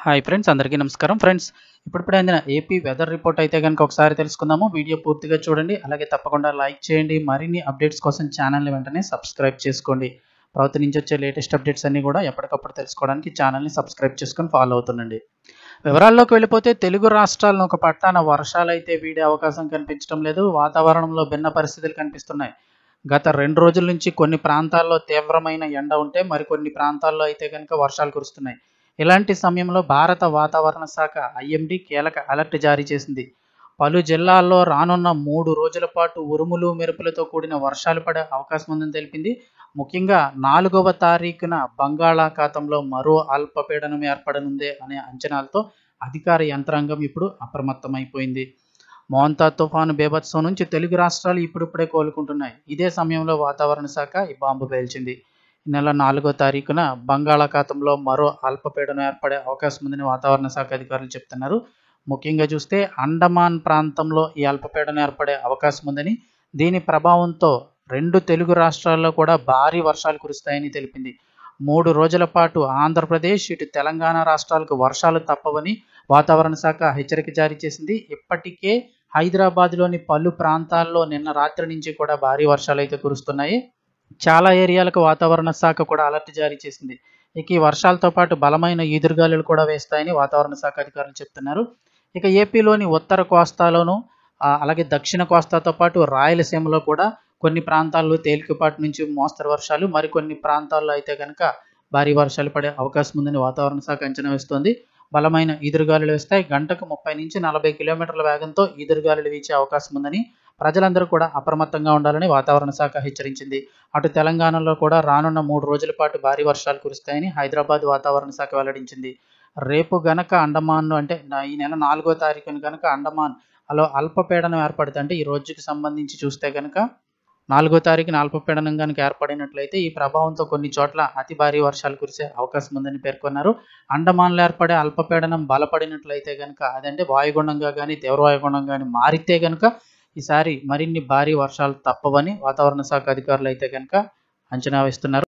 Hi friends, అందరికీ నమస్కారం. Friends, ఇప్పుడిప్పుడే అందిన ఏపీ వెదర్ రిపోర్ట్ అయితే కనుక ఒకసారి తెలుసుకుందాము. వీడియో పూర్తిగా చూడండి, అలాగే తప్పకుండా లైక్ చేయండి. మరిన్ని అప్డేట్స్ కోసం ఛానల్ని వెంటనే సబ్స్క్రైబ్ చేసుకోండి. ప్రభుత్వం నుంచి వచ్చే లేటెస్ట్ అప్డేట్స్ అన్నీ కూడా ఎప్పటికప్పుడు తెలుసుకోవడానికి ఛానల్ని సబ్స్క్రైబ్ చేసుకొని ఫాలో అవుతుండండి. వివరాల్లోకి వెళ్ళిపోతే తెలుగు రాష్ట్రాలను ఒక పట్టాన వర్షాలు అయితే వీడే అవకాశం కనిపించడం లేదు. వాతావరణంలో భిన్న పరిస్థితులు కనిపిస్తున్నాయి. గత 2 రోజుల నుంచి కొన్ని ప్రాంతాల్లో తీవ్రమైన ఎండ ఉంటే మరికొన్ని ప్రాంతాల్లో అయితే కనుక వర్షాలు కురుస్తున్నాయి. ఇలాంటి సమయంలో భారత వాతావరణ శాఖ ఐఎండీ కీలక అలర్ట్ జారీ చేసింది. పలు జిల్లాల్లో రానున్న 3 రోజుల పాటు ఉరుములు మెరుపులతో కూడిన వర్షాలు పడే అవకాశం ఉందని తెలిపింది. ముఖ్యంగా 4వ తారీఖున బంగాళాఖాతంలో మరో అల్పపీడనం ఏర్పడనుందే అనే అంచనాలతో అధికార యంత్రాంగం ఇప్పుడు అప్రమత్తమైపోయింది. మోంతా తుఫాను బీభత్సం నుంచి తెలుగు రాష్ట్రాలు ఇప్పుడిప్పుడే కోలుకుంటున్నాయి. ఇదే సమయంలో వాతావరణ శాఖ ఈ బాంబు పేల్చింది. ఈ నెల 4వ తారీఖున బంగాళాఖాతంలో మరో అల్పపీడనం ఏర్పడే అవకాశం ఉందని వాతావరణ శాఖ అధికారులు చెప్తున్నారు. ముఖ్యంగా చూస్తే అండమాన్ ప్రాంతంలో ఈ అల్పపీడనం ఏర్పడే అవకాశం ఉందని, దీని ప్రభావంతో 2 తెలుగు రాష్ట్రాల్లో కూడా భారీ వర్షాలు కురుస్తాయని తెలిపింది. 3 రోజుల పాటు ఆంధ్రప్రదేశ్, ఇటు తెలంగాణ రాష్ట్రాలకు వర్షాలు తప్పవని వాతావరణ శాఖ హెచ్చరిక జారీ చేసింది. ఇప్పటికే హైదరాబాద్లోని పలు ప్రాంతాల్లో నిన్న రాత్రి నుంచి కూడా భారీ వర్షాలు అయితే కురుస్తున్నాయి. చాలా ఏరియాలకు వాతావరణ శాఖ కూడా అలర్ట్ జారీ చేసింది. ఇక ఈ వర్షాలతో పాటు బలమైన ఈదురుగాలులు కూడా వేస్తాయని వాతావరణ శాఖ అధికారులు చెప్తున్నారు. ఇక ఏపీలోని ఉత్తర కోస్తాలోను, అలాగే దక్షిణ కోస్తాతో పాటు రాయలసీమలో కూడా కొన్ని ప్రాంతాల్లో తేలికపాటి నుంచి మోస్తరు వర్షాలు, మరికొన్ని ప్రాంతాల్లో అయితే కనుక భారీ వర్షాలు పడే అవకాశం ఉందని వాతావరణ శాఖ అంచనా వేస్తోంది. బలమైన ఈదురుగాలులు వేస్తాయి. గంటకు 30 నుంచి 40 కిలోమీటర్ల వేగంతో ఈదురుగాలులు వీచే అవకాశం ఉందని, ప్రజలందరూ కూడా అప్రమత్తంగా ఉండాలని వాతావరణ శాఖ హెచ్చరించింది. అటు తెలంగాణలో కూడా రానున్న 3 రోజుల పాటు భారీ వర్షాలు కురుస్తాయని హైదరాబాద్ వాతావరణ శాఖ వెల్లడించింది. రేపు గనక అండమాన్ అంటే ఈ నెల 4వ తారీఖున కనుక అండమాన్ అలో అల్పపీడనం ఏర్పడితే, అంటే ఈ రోజుకి సంబంధించి చూస్తే కనుక 4వ తారీఖున అల్పపీడనం కనుక ఏర్పడినట్లయితే ఈ ప్రభావంతో కొన్ని చోట్ల అతి భారీ వర్షాలు కురిసే అవకాశం ఉందని పేర్కొన్నారు. అండమాన్లో ఏర్పడే అల్పపీడనం బలపడినట్లయితే కనుక, అదంటే వాయుగుండంగా కానీ తీవ్రవాయుగుండంగా కానీ మారితే కనుక ఈసారి మరిన్ని భారీ వర్షాలు తప్పవని వాతావరణ శాఖ అధికారులు అయితే కనుక అంచనా వేస్తున్నారు.